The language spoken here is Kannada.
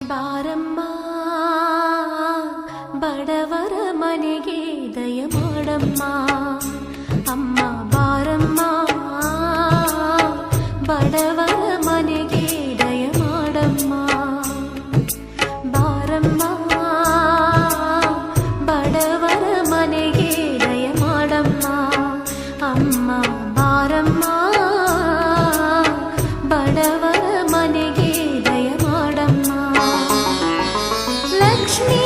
ಬಾರಮ್ಮ ಬಡವರ ಮನೆಗೆ ದಯ ಮಾಡಮ್ಮ ಅಮ್ಮ ಬಾರಮ್ಮ ಬಡವರ ಮನೆಗೆ ದಯ ಮಾಡಮ್ಮ ಬಾರಮ್ಮ ಬಡವರ ಮನೆಗೆ ದಯ ಮಾಡಮ್ಮ ಅಮ್ಮ ಬಾರಮ್ಮ ಬಡವರ ಮನೆಗೆ ದಯ ಮಾಡಮ್ಮ ಲಕ್ಷ್ಮೀ